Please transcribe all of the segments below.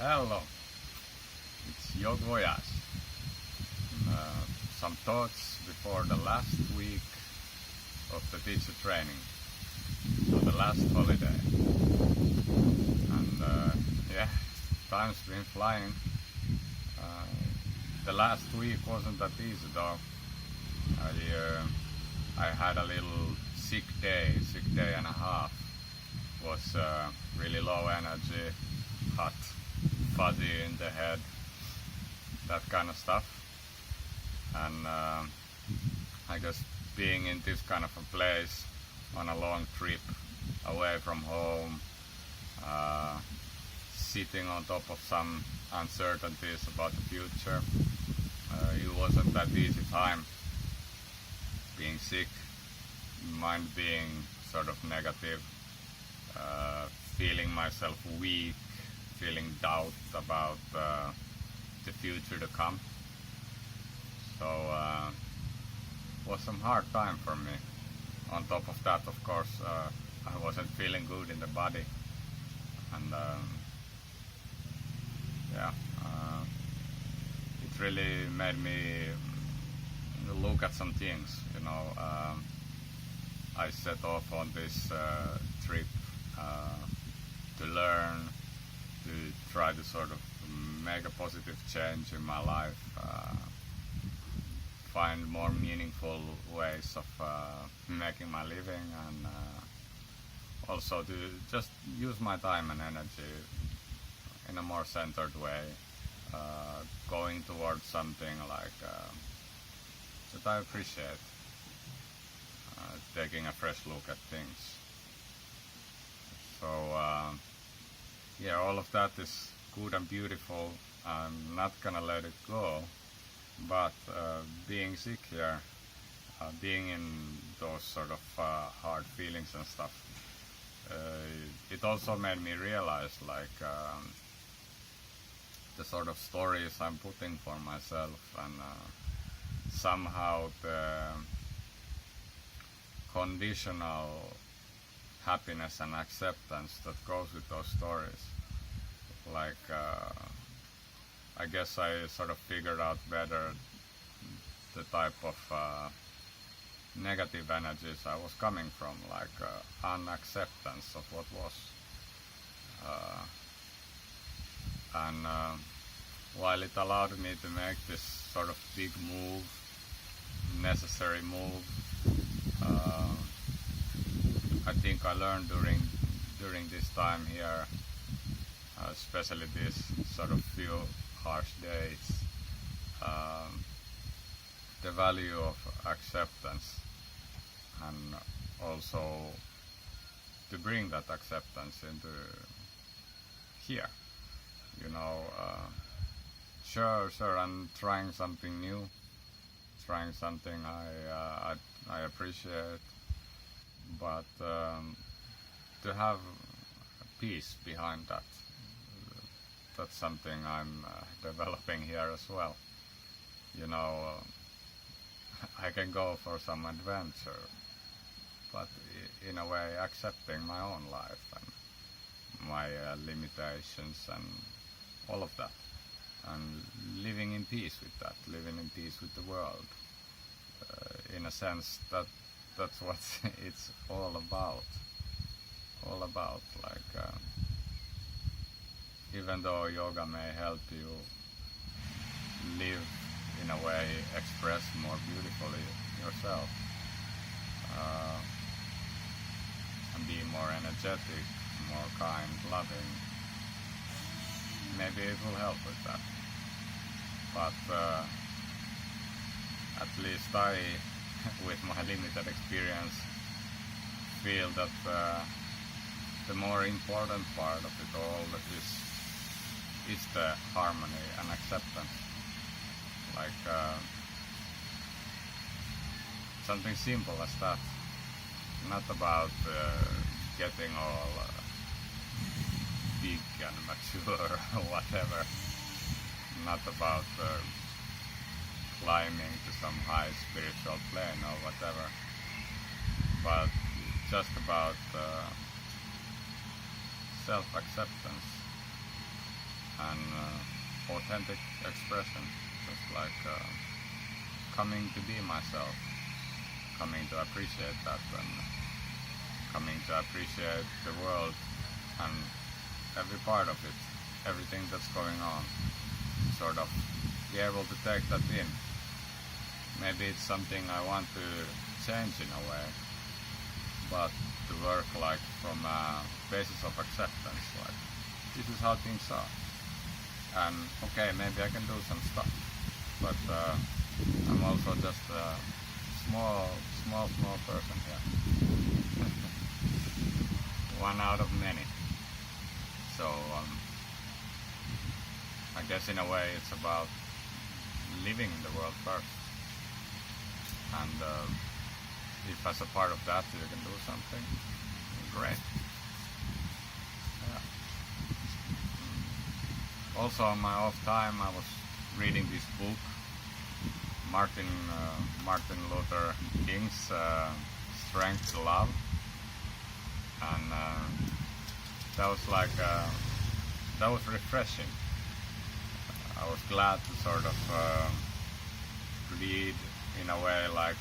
Hello, it's YogVoyage. Some thoughts before the last week of the teacher training, so the last holiday. And yeah, time's been flying. The last week wasn't that easy though. I had a little sick day and a half. Was really low energy, hot, fuzzy in the head, that kind of stuff. And I guess being in this kind of a place on a long trip away from home, sitting on top of some uncertainties about the future, it wasn't that easy time. Being sick, mind being sort of negative, feeling myself weak, feeling doubt about the future to come. So it was some hard time for me. On top of that, of course, I wasn't feeling good in the body, and yeah, it really made me look at some things. I set off on this trip to learn, to try to sort of make a positive change in my life, find more meaningful ways of making my living, and also to just use my time and energy in a more centered way, going towards something like that I appreciate, taking a fresh look at things. So yeah, all of that is good and beautiful. I'm not gonna let it go, but being sick here, being in those sort of hard feelings and stuff, it also made me realize like the sort of stories I'm putting for myself, and somehow the conditional happiness and acceptance that goes with those stories. Like I guess I sort of figured out better the type of negative energies I was coming from, like unacceptance of what was. And while it allowed me to make this sort of big move, necessary move, I think I learned during this time here, especially these sort of few harsh days, the value of acceptance, and also to bring that acceptance into here. Sure, I'm trying something new, trying something I appreciate, but to have peace behind that, that's something I'm developing here as well. I can go for some adventure, but in a way accepting my own life and my limitations and all of that, and living in peace with that, living in peace with the world. In a sense, that's what it's all about. Like even though yoga may help you live in a way, express more beautifully yourself, and be more energetic, more kind, loving, maybe it will help with that. But at least I, with my limited experience, feel that the more important part of it all is the harmony and acceptance. Like something simple as that. Not about getting all big and mature or whatever. Not about climbing to some high spiritual plane or whatever. But just about self-acceptance and authentic expression, just like coming to be myself, coming to appreciate that, and coming to appreciate the world and every part of it, everything that's going on, sort of be able to take that in. Maybe it's something I want to change in a way, but to work like from a basis of acceptance, like this is how things are, and okay, maybe I can do some stuff, but I'm also just a small person here. One out of many. So I guess in a way it's about living in the world first, and if as a part of that you can do something, great. Yeah. Also on my off time I was reading this book, Martin Luther King's Strength to Love, and that was like that was refreshing. I was glad to sort of read in a way like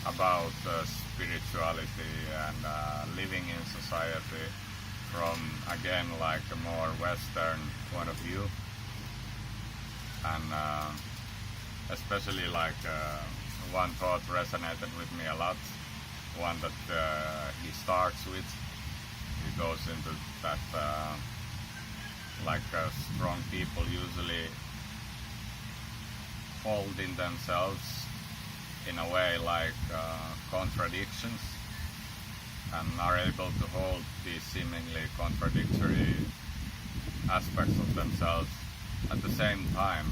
about spirituality and living in society from, again, like a more Western point of view, and especially like one thought resonated with me a lot, one that he starts with. He goes into that like strong people usually hold in themselves in a way like contradictions, and are able to hold these seemingly contradictory aspects of themselves at the same time,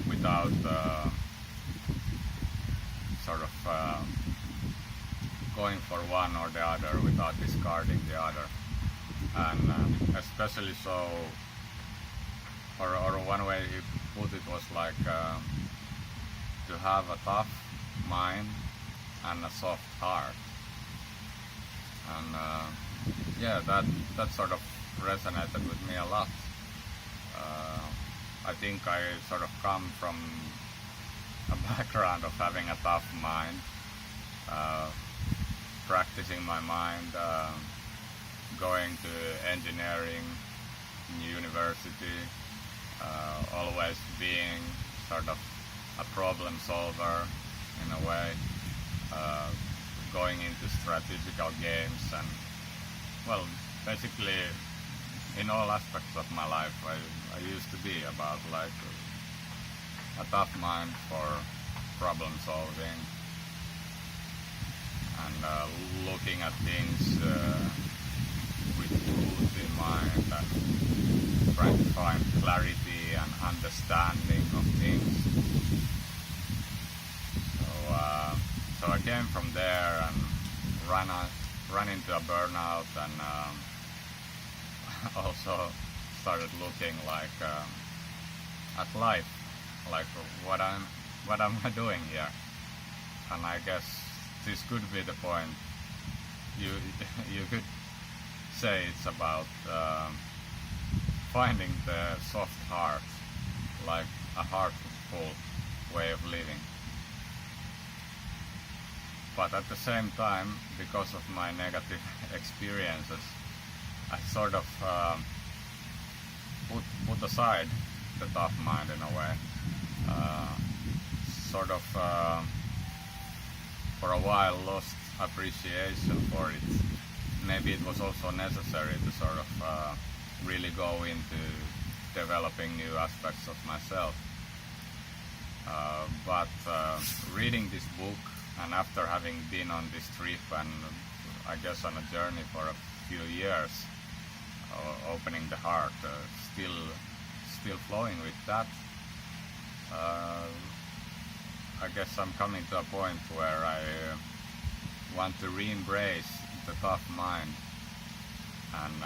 without sort of going for one or the other, without discarding the other. And especially so, or one way he put it was like to have a tough mind and a soft heart. And yeah, that sort of resonated with me a lot. I think I sort of come from a background of having a tough mind, practicing my mind, going to engineering, university, always being sort of a problem solver in a way, going into strategical games, and well, basically in all aspects of my life I used to be about like a tough mind for problem solving, and looking at things with truth in mind, and trying to find clarity and understanding of things. So I came from there and ran into a burnout, and also started looking like at life, like what am I doing here? And I guess this could be the point. You could say it's about finding the soft heart, like a heartful way of living. But at the same time, because of my negative experiences, I sort of put aside the tough mind in a way. Sort of for a while lost appreciation for it. Maybe it was also necessary to sort of really go into developing new aspects of myself. But reading this book, and after having been on this trip and I guess on a journey for a few years, opening the heart, still flowing with that, I guess I'm coming to a point where I want to re-embrace the tough mind and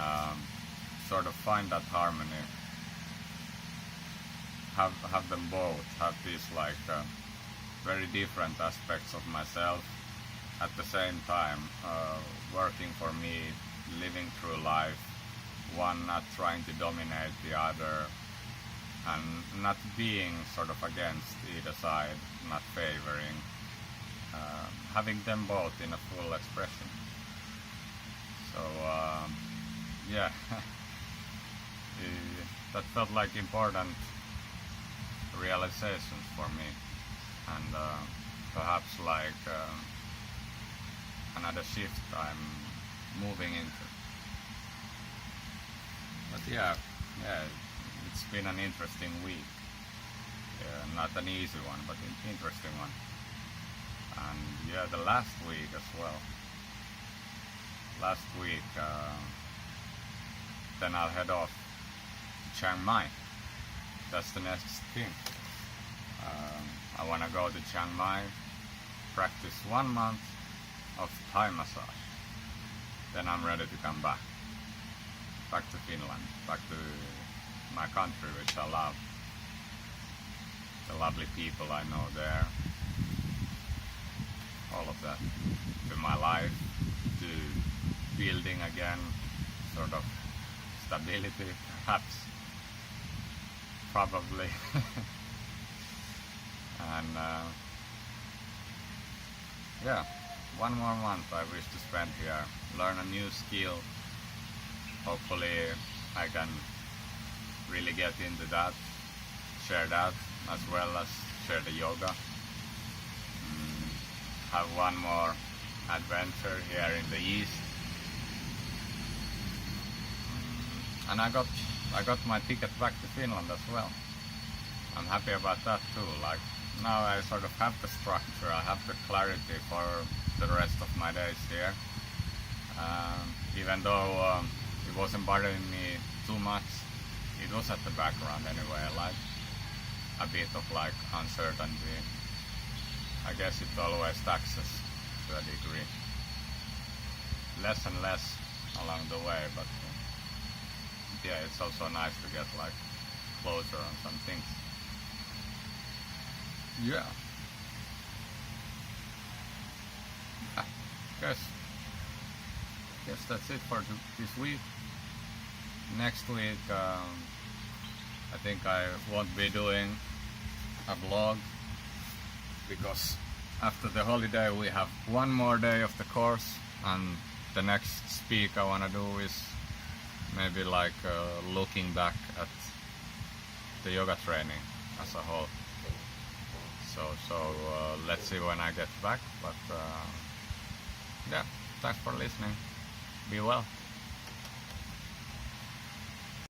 sort of find that harmony, have them both, have these like very different aspects of myself at the same time, working for me, living through life one not trying to dominate the other, and not being sort of against either side, not favoring, having them both in a full expression. So yeah, that felt like important realizations for me, and perhaps like another shift I'm moving into. But yeah, it's been an interesting week. Not an easy one, but an interesting one. And yeah, the last week as well. Last week, then I'll head off to Chiang Mai. That's the next thing. I want to go to Chiang Mai, practice 1 month of Thai massage. Then I'm ready to come back to Finland, back to my country, which I love. The lovely people I know there, all of that, to my life, to building again, sort of stability, perhaps, probably. And yeah, 1 more month I wish to spend here, learn a new skill. Hopefully I can really get into that, share that, as well as share the yoga. Have one more adventure here in the east. And I got my ticket back to Finland as well. I'm happy about that too. Like, now I sort of have the structure, I have the clarity for the rest of my days here. Even though it wasn't bothering me too much, it was at the background anyway, like a bit of like uncertainty. I guess it always taxes to a degree. Less and less along the way, but yeah, it's also nice to get like closure on some things. Yeah. Guess that's it for this week. Next week, I think I won't be doing a vlog, because after the holiday we have 1 more day of the course, and the next speak I want to do is maybe like looking back at the yoga training as a whole. So let's see when I get back, but yeah, thanks for listening. Be well.